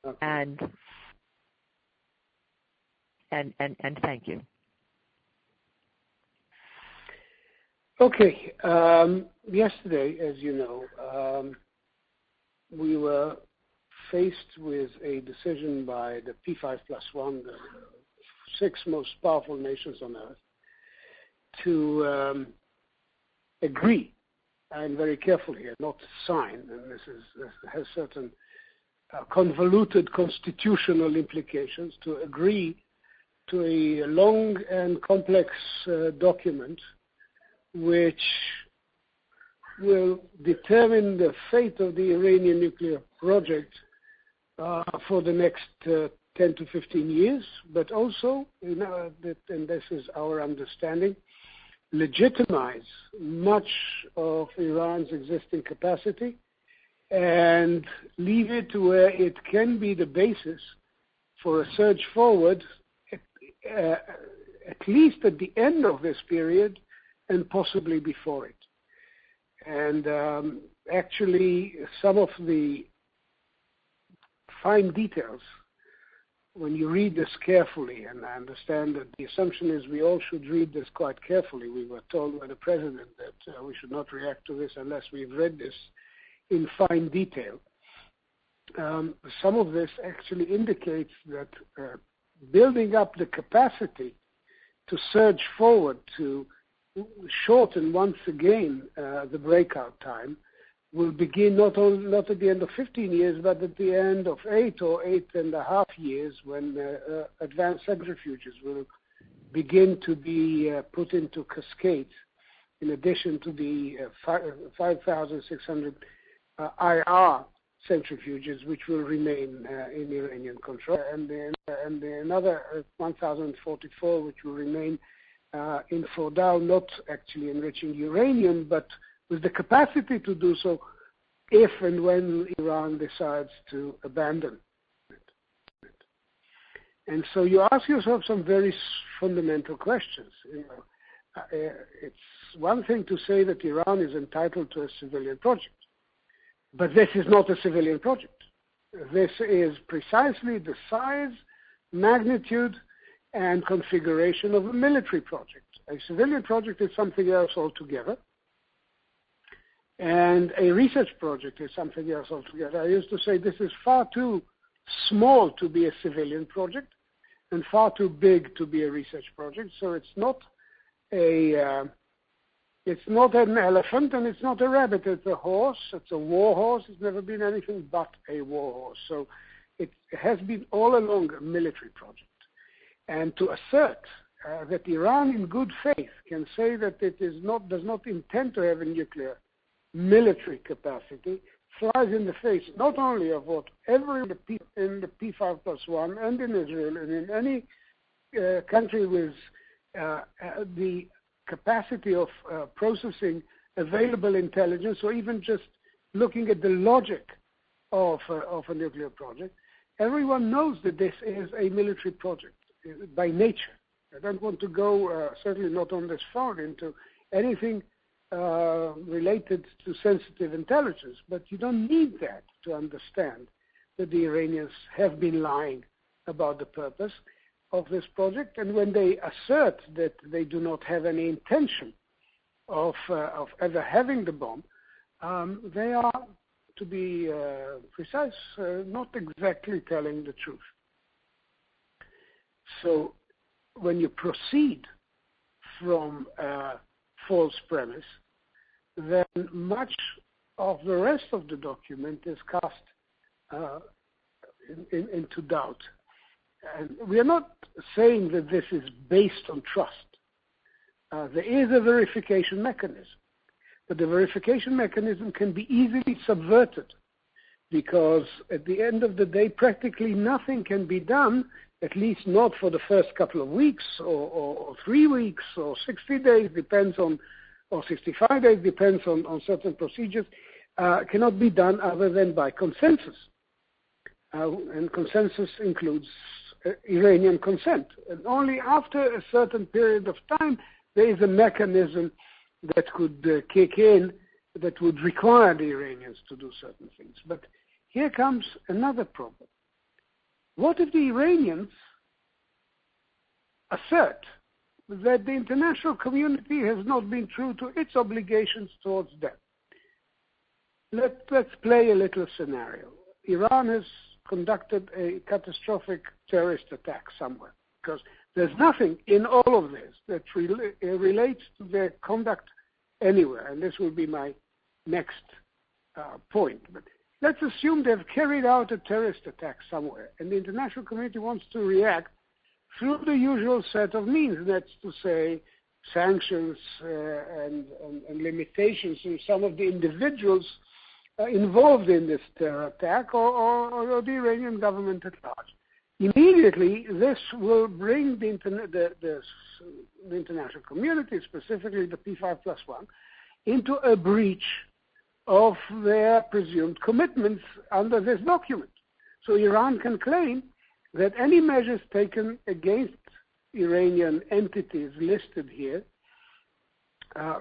Okay. And thank you. Okay. Yesterday, as you know, we were faced with a decision by the P5+1, the 6 most powerful nations on earth, to agree, and very careful here, not to sign, and this has certain convoluted constitutional implications, to agree to a long and complex document which will determine the fate of the Iranian nuclear project for the next 10 to 15 years, but also, and this is our understanding, legitimize much of Iran's existing capacity and leave it to where it can be the basis for a surge forward, at least at the end of this period and possibly before it. And actually, some of the fine details, when you read this carefully, and I understand that the assumption is we all should read this quite carefully. We were told by the president that we should not react to this unless we've read this in fine detail. Some of this actually indicates that building up the capacity to surge forward, to shorten once again the breakout time, will begin not at the end of 15 years, but at the end of 8 or 8.5 years, when advanced centrifuges will begin to be put into cascade, in addition to the 5,600 IR centrifuges, which will remain in Iranian control, and another 1,044, which will remain in Fordow, not actually enriching uranium, but with the capacity to do so if and when Iran decides to abandon it. And so you ask yourself some very fundamental questions. It's one thing to say that Iran is entitled to a civilian project, but this is not a civilian project. This is precisely the size, magnitude, and configuration of a military project. A civilian project is something else altogether, and a research project is something else altogether. I used to say this is far too small to be a civilian project and far too big to be a research project. So it's not an elephant and it's not a rabbit. It's a horse. It's a war horse. It's never been anything but a war horse. So it has been all along a military project. And to assert that Iran, in good faith, can say that it does not intend to have a nuclear military capacity flies in the face not only of what every in the P5+1 and in Israel and in any country with the capacity of processing available intelligence, or even just looking at the logic of a nuclear project. Everyone knows that this is a military project by nature. I don't want to go, certainly not on this phone, into anything related to sensitive intelligence, but you don't need that to understand that the Iranians have been lying about the purpose of this project. And when they assert that they do not have any intention of ever having the bomb, they are, to be precise, not exactly telling the truth. So when you proceed from a false premise, then much of the rest of the document is cast into doubt. And we are not saying that this is based on trust. There is a verification mechanism, but the verification mechanism can be easily subverted, because at the end of the day, practically nothing can be done, at least not for the first couple of weeks or 3 weeks or 60 days, depends on, or 65 days, depends on certain procedures, cannot be done other than by consensus. And consensus includes Iranian consent. And only after a certain period of time, there is a mechanism that could kick in that would require the Iranians to do certain things. But here comes another problem. what if the Iranians assert that the international community has not been true to its obligations towards them? Let's play a little scenario. Iran has conducted a catastrophic terrorist attack somewhere, because there's nothing in all of this that relates to their conduct anywhere, and this will be my next point. But let's assume they've carried out a terrorist attack somewhere, and the international community wants to react through the usual set of means, that's to say sanctions and limitations on some of the individuals involved in this terror attack or the Iranian government at large. Immediately, this will bring the international community, specifically the P5+1, into a breach of their presumed commitments under this document. So Iran can claim that any measures taken against Iranian entities listed here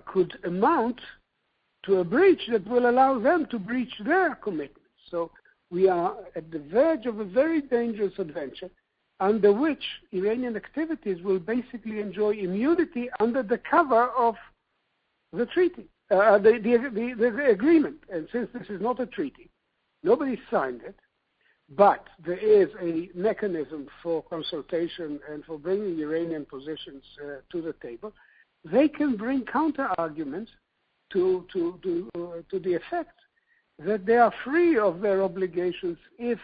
could amount to a breach that will allow them to breach their commitments. So we are at the verge of a very dangerous adventure under which Iranian activities will basically enjoy immunity under the cover of the treaty, the agreement. And since this is not a treaty, nobody signed it, but there is a mechanism for consultation and for bringing Iranian positions to the table, they can bring counter-arguments to the effect that they are free of their obligations if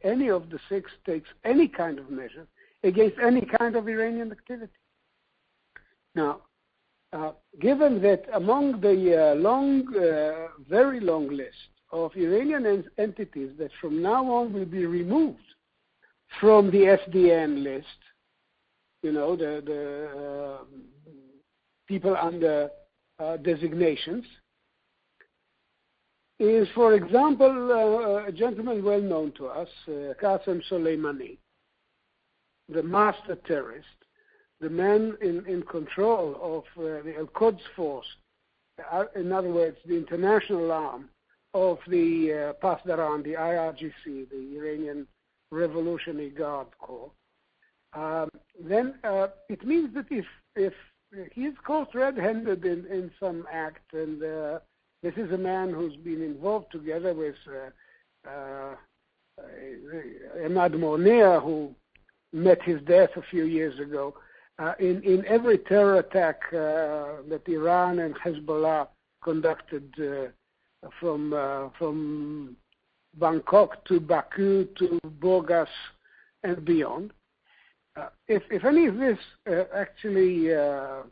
any of the six takes any kind of measure against any kind of Iranian activity. Now, given that among the very long list of Iranian entities that from now on will be removed from the SDN list, the people under designations, is, for example, a gentleman well known to us, Qasem Soleimani, the master terrorist, the man in control of the Al-Quds force, in other words, the international arm of the Pasdaran, the IRGC, the Iranian Revolutionary Guard Corps. Then it means that if he is caught red-handed in some act, and this is a man who's been involved together with Ahmad Monir, who met his death a few years ago, in every terror attack that Iran and Hezbollah conducted from Bangkok to Baku to Burgas and beyond. If any of this actually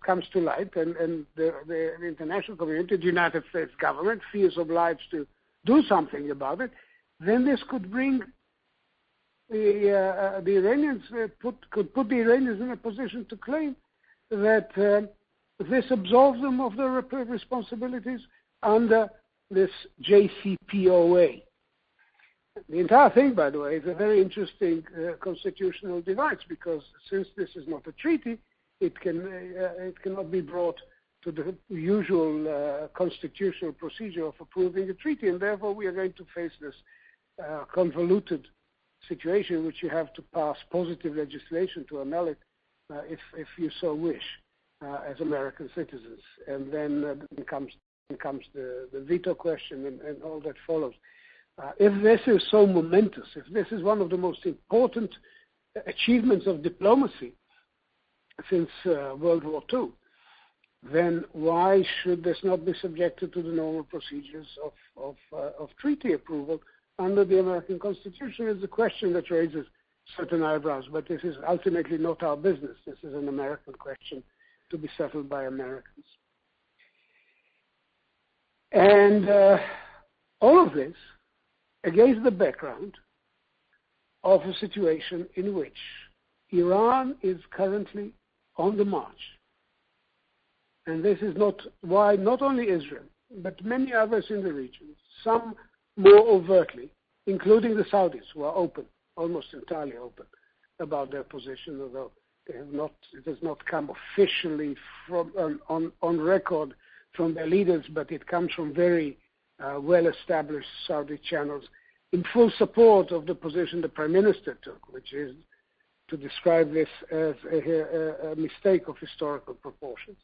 comes to light, and the international community, the United States government, feels obliged to do something about it, then this could bring the Iranians, could put the Iranians in a position to claim that this absolves them of their responsibilities under this JCPOA. The entire thing, by the way, is a very interesting constitutional device, because since this is not a treaty, it cannot be brought to the usual constitutional procedure of approving a treaty, and therefore we are going to face this convoluted situation in which you have to pass positive legislation to annul it if you so wish as American citizens. And then comes the veto question and all that follows. If this is so momentous, if this is one of the most important achievements of diplomacy since World War II, then why should this not be subjected to the normal procedures of treaty approval under the American Constitution? Is a question that raises certain eyebrows, but this is ultimately not our business. This is an American question to be settled by Americans. And all of this against the background of a situation in which Iran is currently on the march. And this is why not only Israel, but many others in the region, some more overtly, including the Saudis, who are open, almost entirely open, about their position, although it has not come officially on record from their leaders, but it comes from very well-established Saudi channels. in full support of the position the Prime Minister took, which is to describe this as a mistake of historical proportions.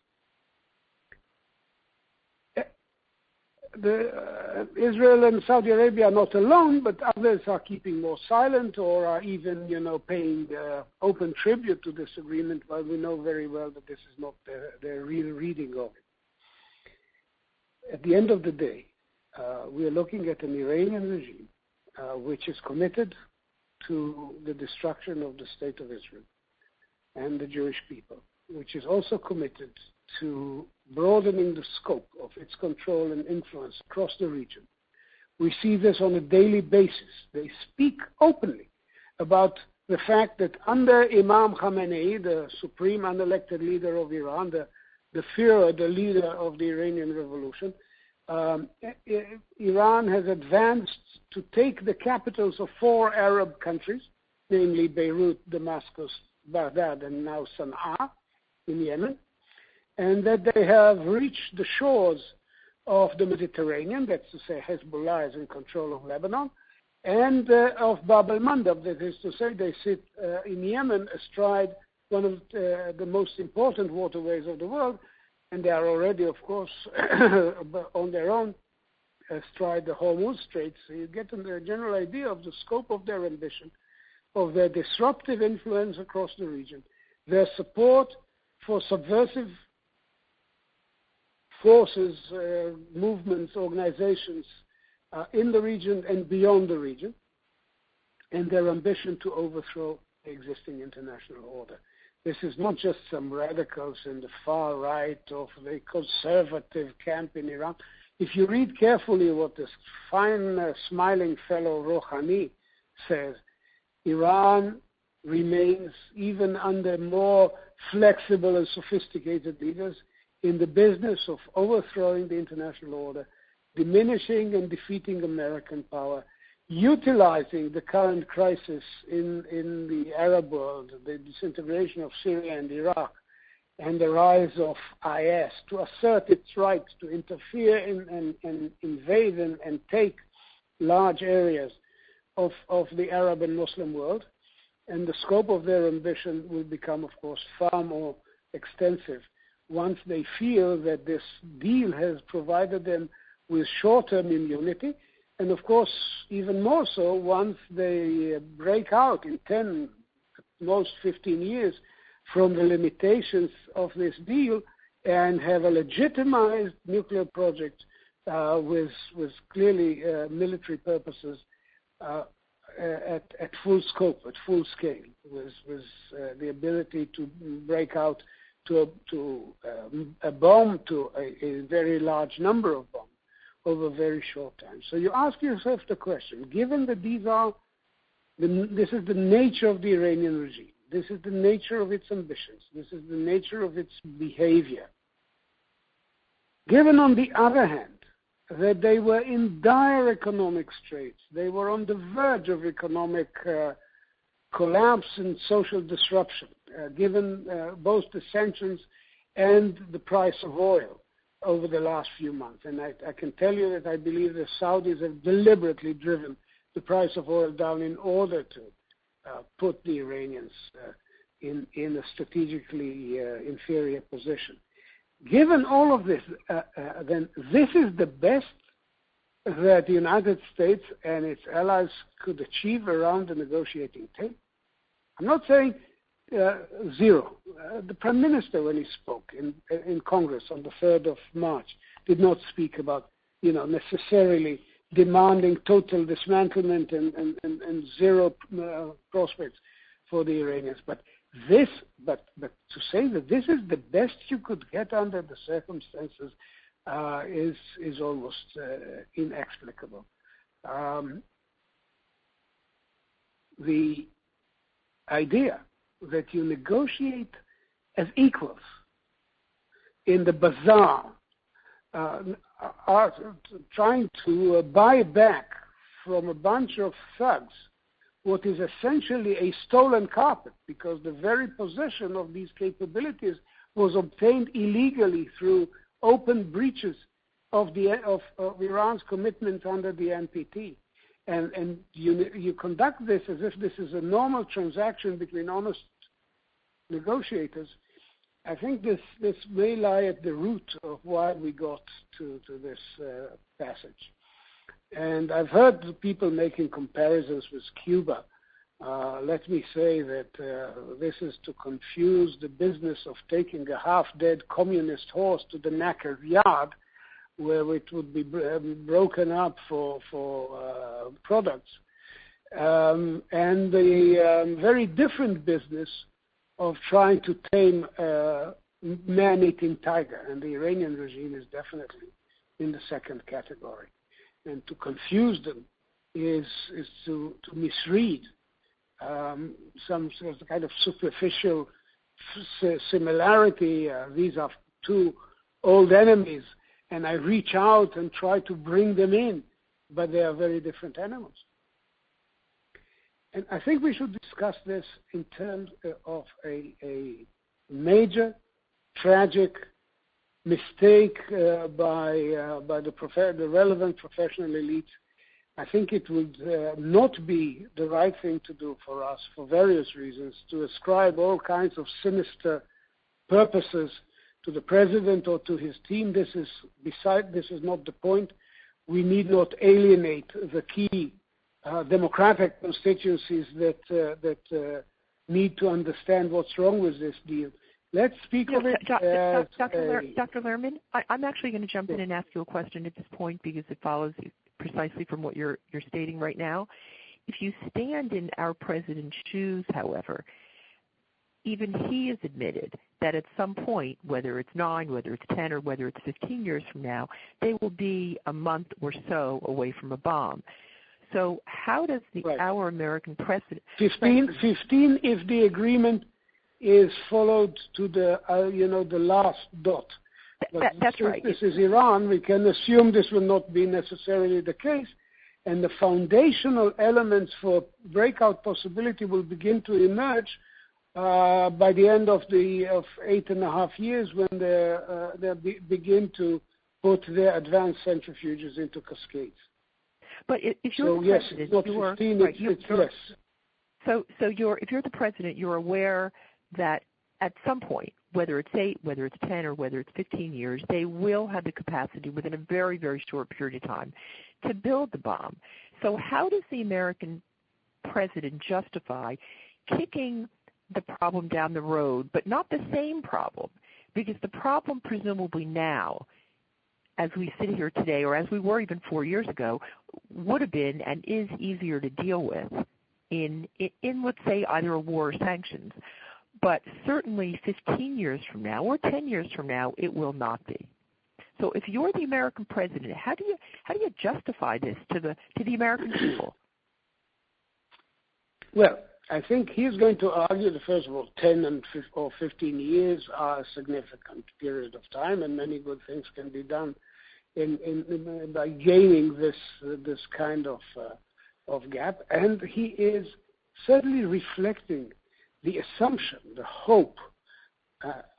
Israel and Saudi Arabia are not alone, but others are keeping more silent or are even, paying open tribute to this agreement, while we know very well that this is not their real reading of it. At the end of the day, we are looking at an Iranian regime which is committed to the destruction of the State of Israel and the Jewish people, which is also committed to broadening the scope of its control and influence across the region. We see this on a daily basis. They speak openly about the fact that under Imam Khamenei, the supreme unelected leader of Iran, the Führer, the leader of the Iranian revolution, Iran has advanced to take the capitals of 4 Arab countries, namely Beirut, Damascus, Baghdad, and now Sana'a in Yemen, and that they have reached the shores of the Mediterranean, that's to say Hezbollah is in control of Lebanon, and of Bab al-Mandab, that is to say they sit in Yemen astride one of the most important waterways of the world, and they are already, of course, on their own astride the Hormuz Strait. So you get a general idea of the scope of their ambition, of their disruptive influence across the region, their support for subversive forces, movements, organizations in the region and beyond the region, and their ambition to overthrow the existing international order. This is not just some radicals in the far right of the conservative camp in Iran. If you read carefully what this fine, smiling fellow Rouhani says, Iran remains, even under more flexible and sophisticated leaders, in the business of overthrowing the international order, diminishing and defeating American power, utilizing the current crisis in the Arab world, the disintegration of Syria and Iraq, and the rise of IS to assert its right to interfere and invade and take large areas of the Arab and Muslim world. And the scope of their ambition will become, of course, far more extensive once they feel that this deal has provided them with short-term immunity, and of course, even more so once they break out in 10, at most 15 years from the limitations of this deal and have a legitimized nuclear project with clearly military purposes at full scope, at full scale, with the ability to break out to a bomb, to a very large number of bombs over a very short time. So you ask yourself the question, given that this is the nature of the Iranian regime, this is the nature of its ambitions, this is the nature of its behavior, given on the other hand that they were in dire economic straits, they were on the verge of economic collapse and social disruption, given both the sanctions and the price of oil over the last few months. And I can tell you that I believe the Saudis have deliberately driven the price of oil down in order to put the Iranians in a strategically inferior position. Given all of this, then this is the best that the United States and its allies could achieve around the negotiating table. I'm not saying zero. The Prime Minister, when he spoke in Congress on the 3rd of March, did not speak about, necessarily demanding total dismantlement and zero prospects for the Iranians. But to say that this is the best you could get under the circumstances is almost inexplicable. The idea that you negotiate as equals in the bazaar, are trying to buy back from a bunch of thugs what is essentially a stolen carpet, because the very possession of these capabilities was obtained illegally through open breaches of Iran's commitment under the NPT. and you conduct this as if this is a normal transaction between honest negotiators, I think this may lie at the root of why we got to this passage. And I've heard people making comparisons with Cuba. Let me say that this is to confuse the business of taking a half-dead communist horse to the knackered yard, where it would be broken up for products, and the very different business of trying to tame a man-eating tiger. And the Iranian regime is definitely in the second category. And to confuse them is to misread some sort of kind of superficial similarity. These are two old enemies, and I reach out and try to bring them in, but they are very different animals. And I think we should discuss this in terms of a major, tragic mistake by the relevant professional elite. I think it would not be the right thing to do for us, for various reasons, to ascribe all kinds of sinister purposes to the president or to his team. This is not the point. We need not alienate the key democratic constituencies that need to understand what's wrong with this deal. Let's speak of it as Dr. Lerman, I'm actually going to jump in and ask you a question at this point because it follows precisely from what you're stating right now. If you stand in our president's shoes, however, even he has admitted that at some point, whether it's 9, whether it's 10, or whether it's 15 years from now, they will be a month or so away from a bomb. So how does our American president... 15 if the agreement is followed to the last dot. That's right. This is Iran. We can assume this will not be necessarily the case, and the foundational elements for breakout possibility will begin to emerge by the end of 8.5 years, when they begin to put their advanced centrifuges into cascades. But if you're the president, it's less. So if you're the president, you're aware that at some point, whether it's 8, whether it's 10, or whether it's 15 years, they will have the capacity within a very, very short period of time to build the bomb. So how does the American president justify kicking the problem down the road, but not the same problem? Because the problem presumably now, as we sit here today, or as we were even 4 years ago, would have been and is easier to deal with in let's say, either a war or sanctions. But certainly 15 years from now or 10 years from now, it will not be. So if you're the American president, how do you justify this to the American people? Well, I think he's going to argue that, first of all, 10 or 15 years are a significant period of time, and many good things can be done by gaining this kind of gap. And he is certainly reflecting the assumption, the hope,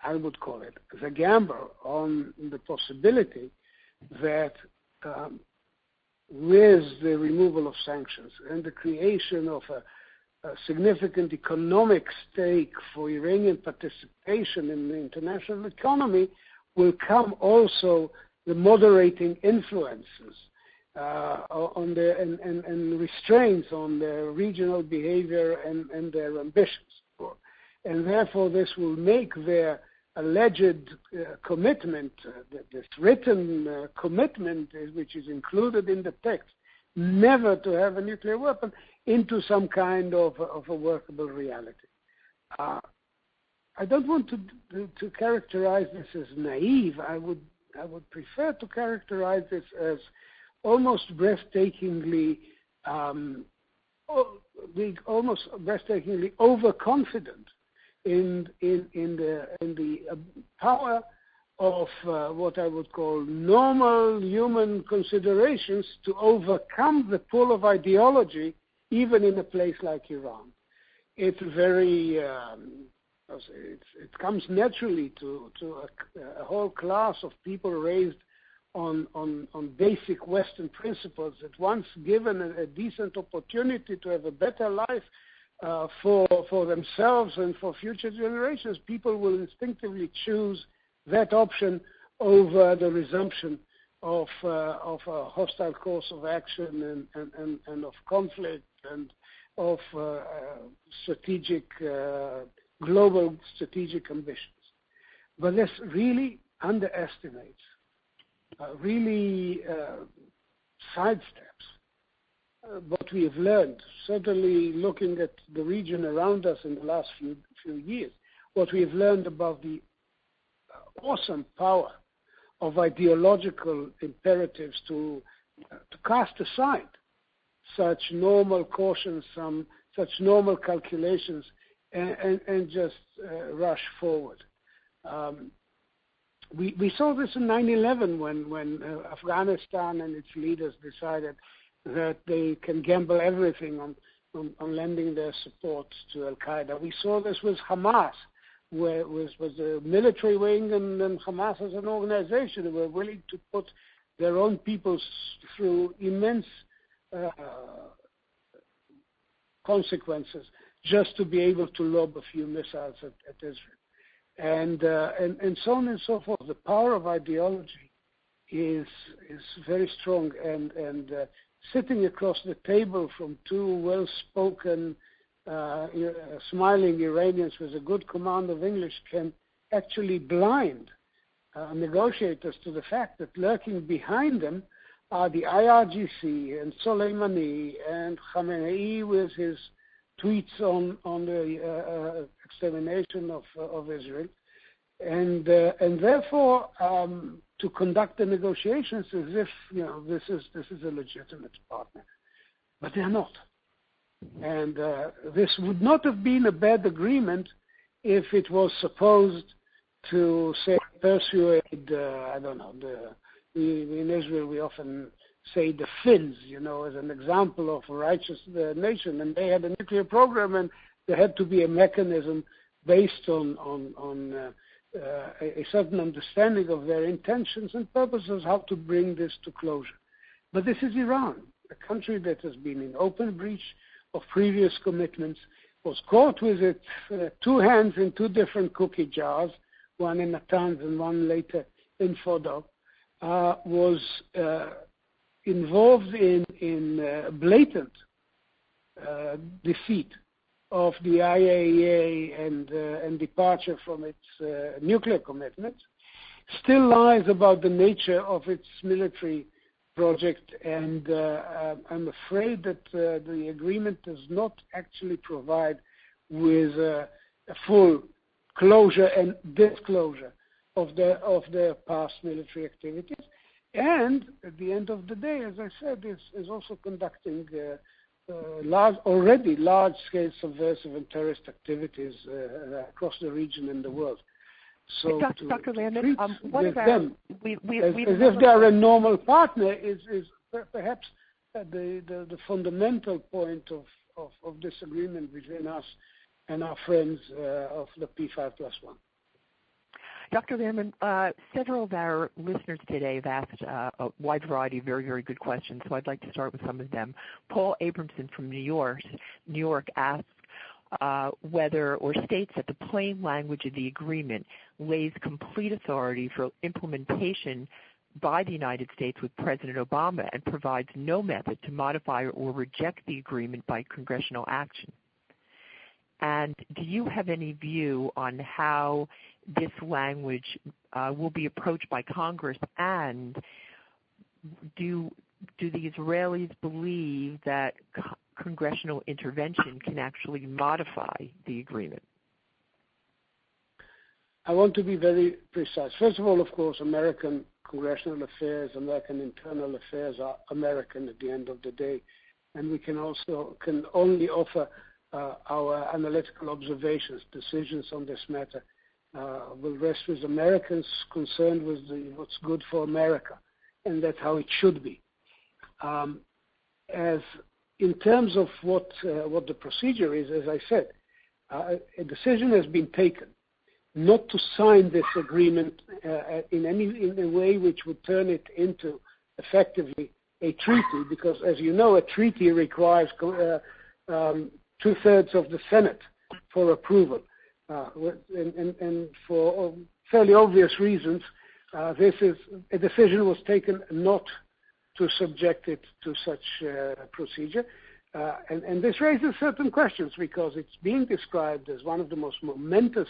I would call it, the gamble on the possibility that with the removal of sanctions and the creation of a significant economic stake for Iranian participation in the international economy will come also the moderating influences on and restraints on their regional behavior and their ambitions. And therefore, this will make their alleged commitment, this written commitment, which is included in the text, never to have a nuclear weapon, into some kind of a workable reality. I don't want to characterize this as naive. I would prefer to characterize this as almost breathtakingly overconfident in the power of what I would call normal human considerations to overcome the pull of ideology, even in a place like Iran. It's very, it comes naturally to a whole class of people raised on basic Western principles, that once given a decent opportunity to have a better life for themselves and for future generations, people will instinctively choose that option over the resumption of a hostile course of action and of conflict and of global strategic ambitions. But this really underestimates, really sidesteps what we have learned, certainly looking at the region around us in the last few years, what we have learned about the awesome power of ideological imperatives to cast aside such normal cautions, such normal calculations, and just rush forward. We saw this in 9/11 when Afghanistan and its leaders decided that they can gamble everything on lending their support to Al-Qaeda. We saw this with Hamas, where it was the military wing and Hamas as an organization who were willing to put their own peoples through immense consequences just to be able to lob a few missiles at Israel. And so on and so forth. The power of ideology is very strong, and sitting across the table from two well-spoken, smiling Iranians with a good command of English can actually blind negotiators to the fact that lurking behind them are the IRGC and Soleimani and Khamenei with his tweets on the extermination of Israel, and therefore to conduct the negotiations as if this is a legitimate partner, but they are not. And this would not have been a bad agreement if it was supposed to say persuade in Israel we often say the Finns, as an example of a righteous nation, and they had a nuclear program, and there had to be a mechanism based on a certain understanding of their intentions and purposes, how to bring this to closure. But this is Iran, a country that has been in open breach of previous commitments, was caught with its two hands in two different cookie jars, one in Natanz and one later in Fordo, was involved in blatant defeat of the IAEA and departure from its nuclear commitments, still lies about the nature of its military project, and I'm afraid that the agreement does not actually provide with a full closure and disclosure of their past military activities. And at the end of the day, as I said, is also conducting large-scale subversive and terrorist activities across the region and the world. So Dr. Lerman, what about them as if they are a normal partner is perhaps the fundamental point of disagreement between us and our friends of the P5+1. Dr. Lerman, several of our listeners today have asked a wide variety of very, very good questions, so I'd like to start with some of them. Paul Abramson from New York asks whether or states that the plain language of the agreement lays complete authority for implementation by the United States with President Obama and provides no method to modify or reject the agreement by congressional action. And do you have any view on how this language will be approached by Congress, and do the Israelis believe that congressional intervention can actually modify the agreement? I want to be very precise. First of all, of course, American congressional affairs, American internal affairs are American at the end of the day, and we can only offer our analytical observations. Decisions on this matter will rest with Americans concerned with what's good for America, and that's how it should be. As in terms of what the procedure is, as I said, a decision has been taken not to sign this agreement in a way which would turn it into effectively a treaty, because, as you know, a treaty requires two-thirds of the Senate for approval. And for fairly obvious reasons, a decision was taken not to subject it to such procedure. And this raises certain questions, because it's being described as one of the most momentous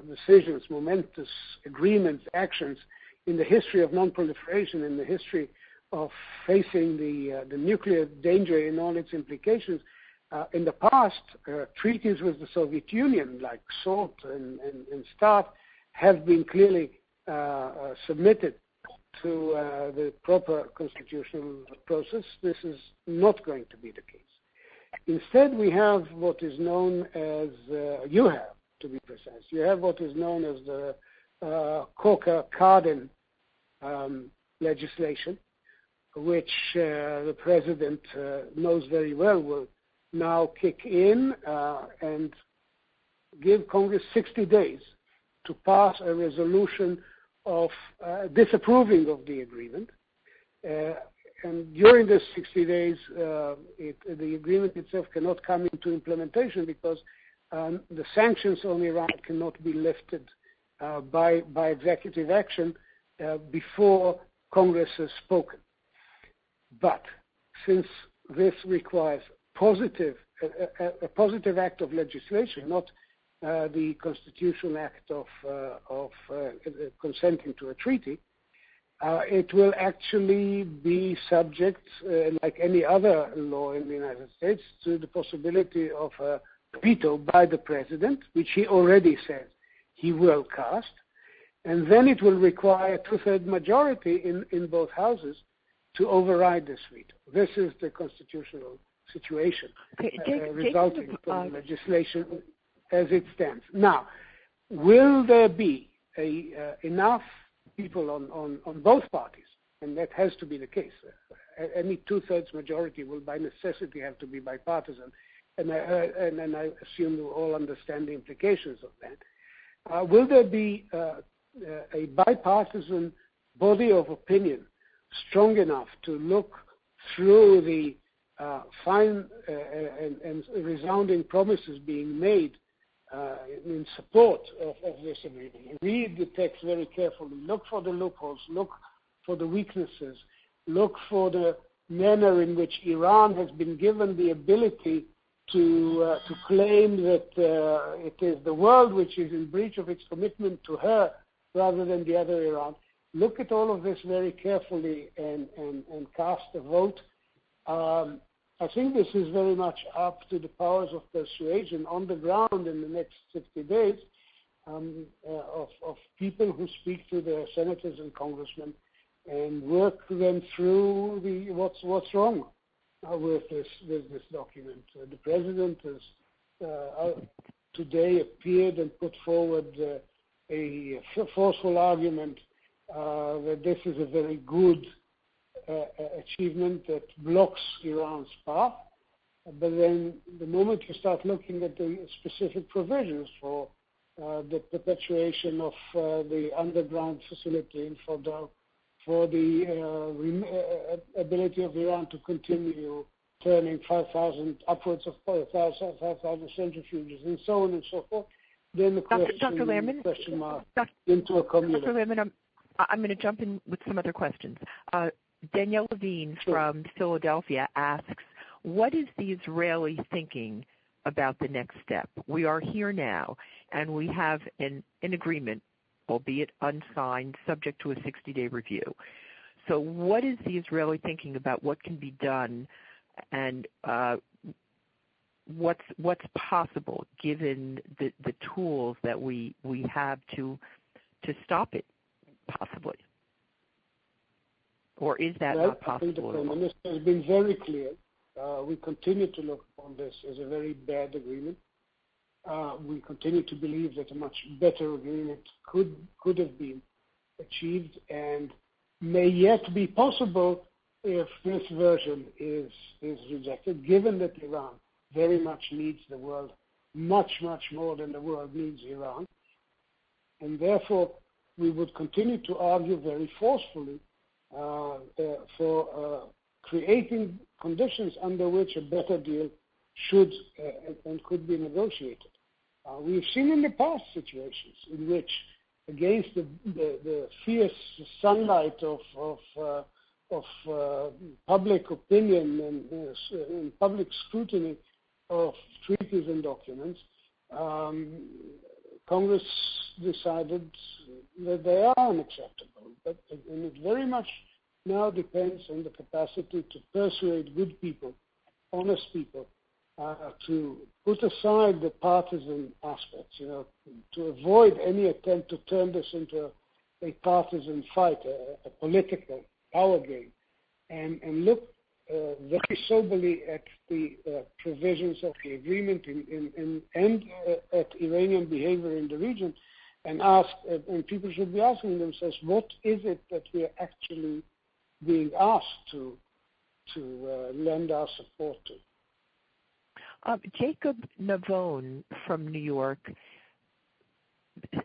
decisions, momentous agreements, actions in the history of non-proliferation, in the history of facing the nuclear danger in all its implications. In the past, treaties with the Soviet Union, like SALT and START, have been clearly submitted to the proper constitutional process. This is not going to be the case. Instead, we have what is known as, you have, to be precise, you have what is known as the Corker-Cardin legislation, which the President knows very well will now kick in and give Congress 60 days to pass a resolution of disapproving of the agreement. And during this 60 days, the agreement itself cannot come into implementation, because the sanctions on Iran cannot be lifted by executive action before Congress has spoken. But since this requires a positive act of legislation, not the constitutional act of consenting to a treaty, it will actually be subject, like any other law in the United States, to the possibility of a veto by the President, which he already said he will cast, and then it will require a two-thirds majority in both houses to override this veto. This is the constitutional situation resulting from legislation as it stands. Now, will there be enough people on both parties, and that has to be the case. Any two-thirds majority will by necessity have to be bipartisan, and I assume you all understand the implications of that. Will there be a bipartisan body of opinion strong enough to look through the fine and resounding promises being made in support of this agreement? Read the text very carefully. Look for the loopholes. Look for the weaknesses. Look for the manner in which Iran has been given the ability to claim that it is the world which is in breach of its commitment to her rather than the other Iran. Look at all of this very carefully and cast a vote. I think this is very much up to the powers of persuasion on the ground in the next 60 days of people who speak to their senators and congressmen and work them through what's wrong with this document. The President has today appeared and put forward a forceful argument that this is a very good achievement that blocks Iran's path. But then the moment you start looking at the specific provisions for the perpetuation of the underground facility and for the ability of Iran to continue turning 5,000, upwards of 5,000 centrifuges, and so on and so forth, then the Dr. Lerman, question mark into a community. Dr. Lerman, I'm going to jump in with some other questions. Danielle Levine from Philadelphia asks, what is the Israeli thinking about the next step? We are here now, and we have an agreement, albeit unsigned, subject to a 60-day review. So what is the Israeli thinking about what can be done and what's possible given the tools that we have to stop it, possibly? Or is that not possible? I think the Prime Minister has been very clear. We continue to look upon this as a very bad agreement. We continue to believe that a much better agreement could have been achieved and may yet be possible if this version is rejected, given that Iran very much needs the world, much more than the world needs Iran. And therefore, we would continue to argue very forcefully for creating conditions under which a better deal should and could be negotiated. We've seen in the past situations in which, against the fierce sunlight of public opinion and public scrutiny of treaties and documents, Congress decided that they are unacceptable. And it very much now depends on the capacity to persuade good people, honest people, to put aside the partisan aspects, to avoid any attempt to turn this into a partisan fight, a political power game, and look very soberly at the provisions of the agreement and at Iranian behavior in the region, and people should be asking themselves, what is it that we are actually being asked to lend our support to? Jacob Navone from New York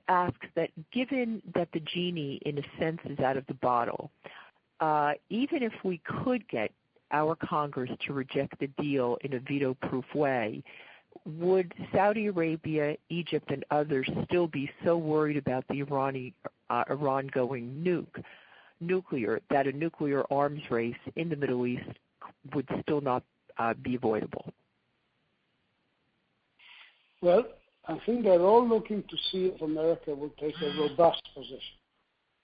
asks that given that the genie, in a sense, is out of the bottle, even if we could get our Congress to reject the deal in a veto-proof way, would Saudi Arabia, Egypt, and others still be so worried about the Iran going nuclear that a nuclear arms race in the Middle East would still not be avoidable? Well, I think they're all looking to see if America will take a robust position.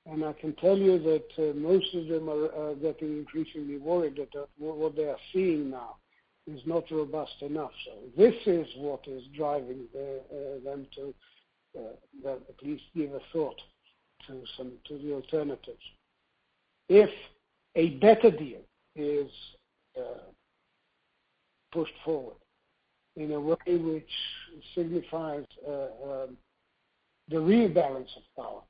And I can tell you that most of them are getting increasingly worried that what they are seeing now is not robust enough. So this is what is driving them to at least give a thought to the alternatives. If a better deal is pushed forward in a way which signifies the real balance of power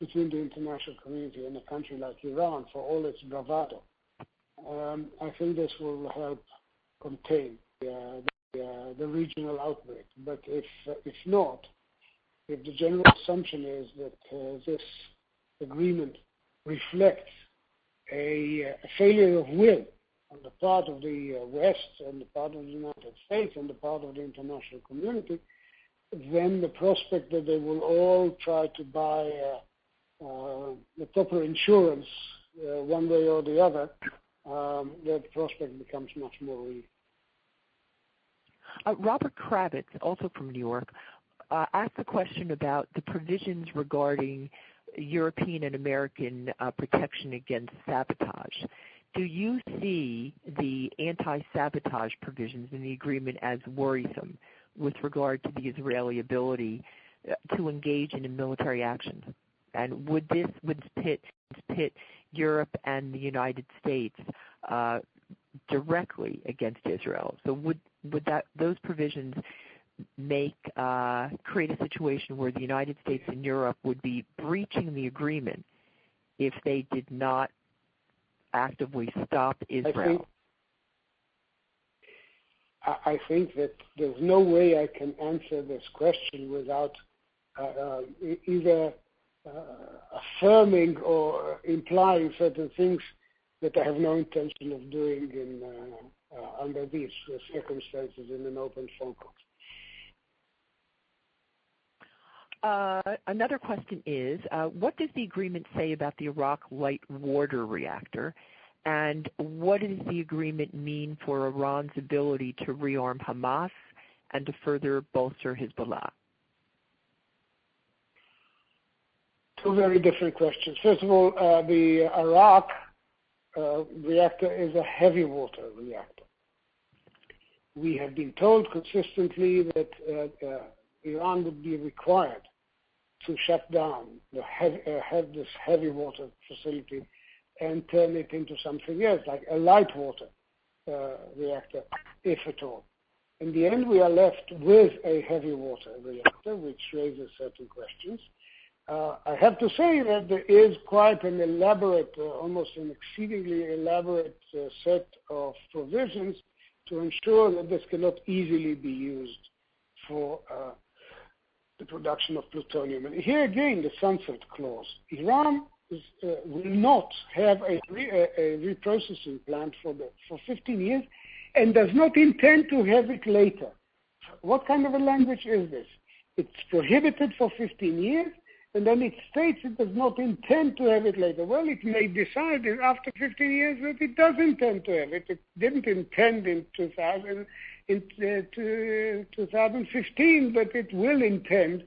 between the international community and a country like Iran, for all its bravado, I think this will help contain the regional outbreak. But if not, if the general assumption is that this agreement reflects a failure of will on the part of the West and the part of the United States and the part of the international community, then the prospect that they will all try to buy the proper insurance one way or the other, that prospect becomes much more real. Robert Kravitz, also from New York, asked a question about the provisions regarding European and American protection against sabotage. Do you see the anti-sabotage provisions in the agreement as worrisome with regard to the Israeli ability to engage in a military action? And would this pit Europe and the United States directly against Israel? So would those provisions create a situation where the United States and Europe would be breaching the agreement if they did not actively stop Israel? I think that there's no way I can answer this question without either affirming or implying certain things that I have no intention of doing under these circumstances in an open phone call. Another question is, what does the agreement say about the Iraq light water reactor, and what does the agreement mean for Iran's ability to rearm Hamas and to further bolster Hezbollah? Two very different questions. First of all, the Iraq reactor is a heavy water reactor. We have been told consistently that Iran would be required to shut down this heavy water facility and turn it into something else, like a light water reactor, if at all. In the end, we are left with a heavy water reactor, which raises certain questions. I have to say that there is quite an elaborate, almost an exceedingly elaborate set of provisions to ensure that this cannot easily be used for the production of plutonium. And here again, the sunset clause. Iran will not have a reprocessing plant for 15 years and does not intend to have it later. What kind of a language is this? It's prohibited for 15 years, and then it states it does not intend to have it later. Well, it may decide after 15 years that it does intend to have it. It didn't intend in 2015, but it will intend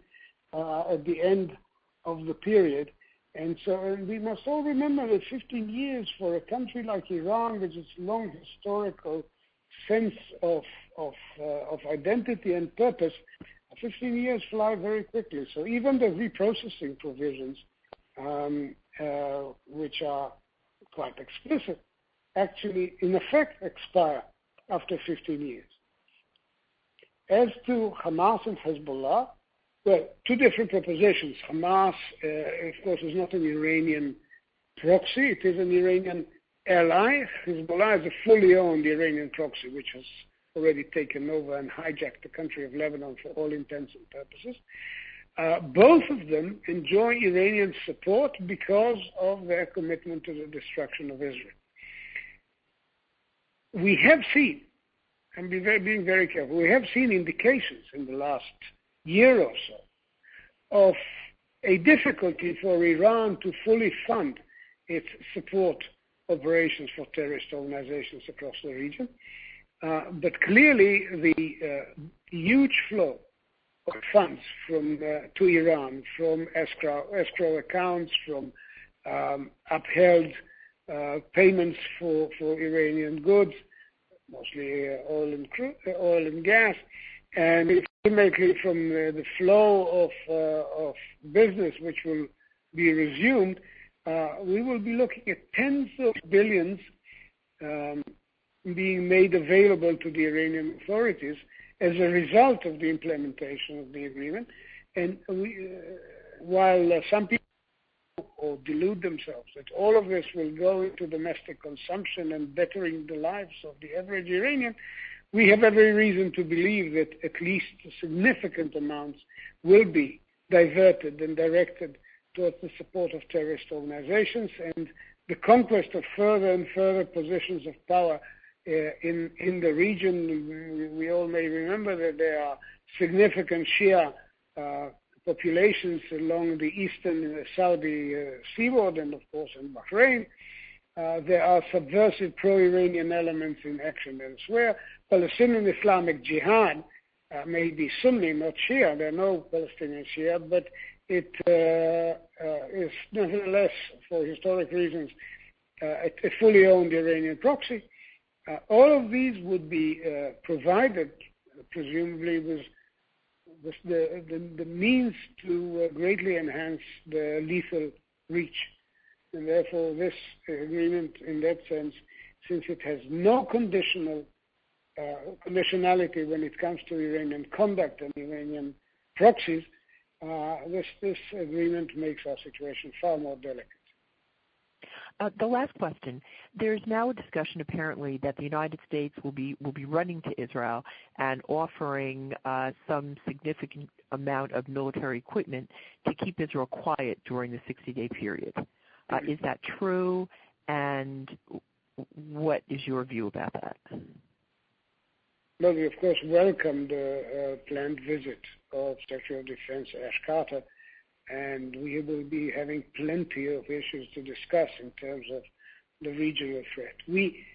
at the end of the period. And so we must all remember that 15 years for a country like Iran, with its long historical sense of identity and purpose, 15 years fly very quickly. So even the reprocessing provisions, which are quite explicit, actually in effect expire after 15 years. As to Hamas and Hezbollah, well, two different propositions. Hamas, of course, is not an Iranian proxy. It is an Iranian ally. Hezbollah is a fully owned Iranian proxy, which has already taken over and hijacked the country of Lebanon for all intents and purposes. Both of them enjoy Iranian support because of their commitment to the destruction of Israel. We have seen, and being very careful, we have seen indications in the last year or so of a difficulty for Iran to fully fund its support operations for terrorist organizations across the region. But clearly, the huge flow of funds to Iran from escrow accounts, from upheld payments for Iranian goods, mostly oil and gas, and ultimately from the flow of business which will be resumed, we will be looking at tens of billions being made available to the Iranian authorities as a result of the implementation of the agreement. And while some people or delude themselves that all of this will go into domestic consumption and bettering the lives of the average Iranian, we have every reason to believe that at least significant amounts will be diverted and directed towards the support of terrorist organizations and the conquest of further and further positions of power in the region. We all may remember that there are significant Shia populations along the eastern Saudi seaboard and, of course, in Bahrain. There are subversive pro-Iranian elements in action elsewhere. Palestinian Islamic Jihad may be Sunni, not Shia. There are no Palestinian Shia, but it is nevertheless, for historic reasons, a fully owned Iranian proxy. All of these would be provided, presumably, with the means to greatly enhance the lethal reach. And therefore, this agreement, in that sense, since it has no conditionality when it comes to Iranian conduct and Iranian proxies, this agreement makes our situation far more delicate. The last question. There's now a discussion, apparently, that the United States will be running to Israel and offering some significant amount of military equipment to keep Israel quiet during the 60-day period. Is that true? And what is your view about that? Well, we, of course, welcome the planned visit of Secretary of Defense Ash Carter, and we will be having plenty of issues to discuss in terms of the regional threat. We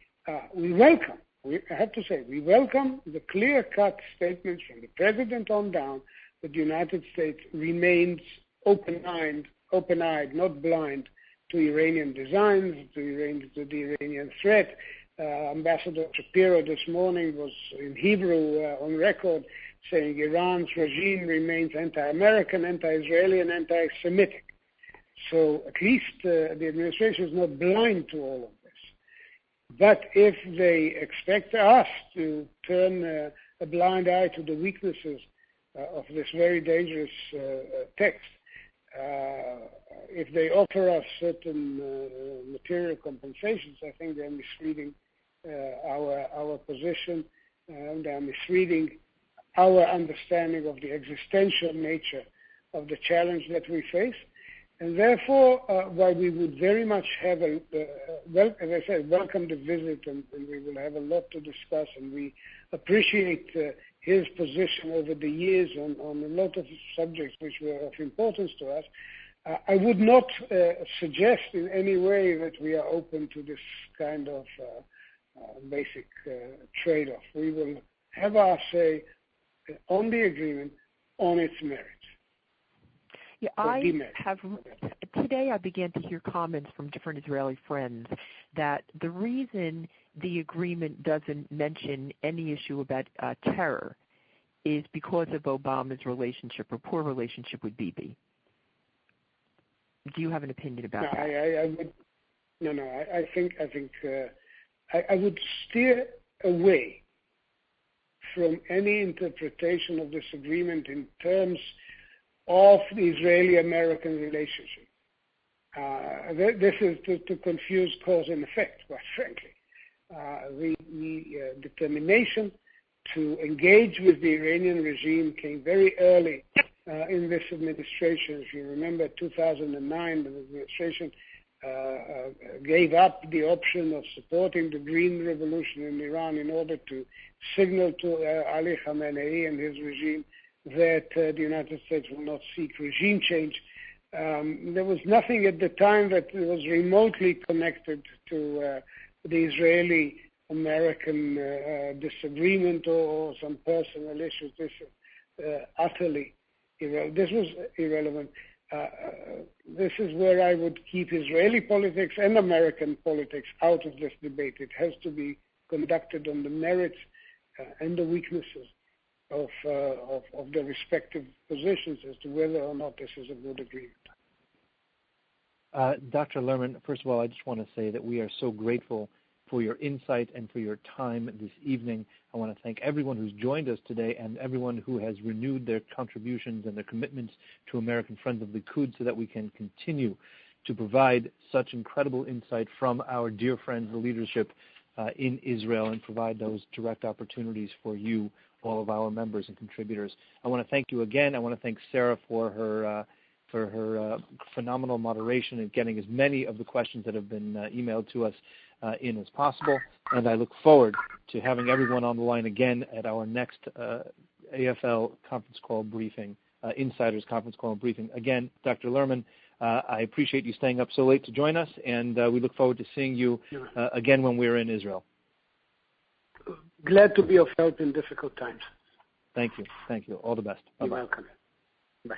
welcome, I have to say, we welcome the clear-cut statements from the President on down that the United States remains open-eyed, not blind, to Iranian designs, to the Iranian threat. Ambassador Shapiro this morning was in Hebrew on record saying Iran's regime remains anti-American, anti-Israeli, and anti-Semitic. So at least the administration is not blind to all of this. But if they expect us to turn a blind eye to the weaknesses of this very dangerous text, if they offer us certain material compensations, I think they're misreading our position, and they're misreading our understanding of the existential nature of the challenge that we face. And therefore, while we would very much have as I said, welcome the visit, and we will have a lot to discuss, and we appreciate his position over the years on a lot of subjects which were of importance to us. I would not suggest in any way that we are open to this kind of basic trade-off. We will have our say on the agreement on its merits. Yeah, today I began to hear comments from different Israeli friends that the reason the agreement doesn't mention any issue about terror is because of Obama's relationship or poor relationship with Bibi. Do you have an opinion about that? I would steer away from any interpretation of this agreement in terms of the Israeli-American relationship. This is to confuse cause and effect, quite frankly. The determination to engage with the Iranian regime came very early in this administration. If you remember, 2009, the administration gave up the option of supporting the Green Revolution in Iran in order to signal to Ali Khamenei and his regime that the United States will not seek regime change. There was nothing at the time that was remotely connected to the Israeli-American disagreement or some personal issues. This utterly irrelevant. This was irrelevant. This is where I would keep Israeli politics and American politics out of this debate. It has to be conducted on the merits and the weaknesses of the respective positions as to whether or not this is a good agreement. Dr. Lerman, first of all, I just want to say that we are so grateful for your insight and for your time this evening. I want to thank everyone who's joined us today and everyone who has renewed their contributions and their commitments to American Friends of Likud so that we can continue to provide such incredible insight from our dear friends, the leadership in Israel, and provide those direct opportunities for you, all of our members and contributors. I want to thank you again. I want to thank Sarah for her phenomenal moderation and getting as many of the questions that have been emailed to us in as possible. And I look forward to having everyone on the line again at our next AFL conference call briefing, Insiders conference call and briefing. Again, Dr. Lerman, I appreciate you staying up so late to join us, and we look forward to seeing you again when we're in Israel. Glad to be of help in difficult times. Thank you. Thank you. All the best. Bye-bye. You're welcome. Bye.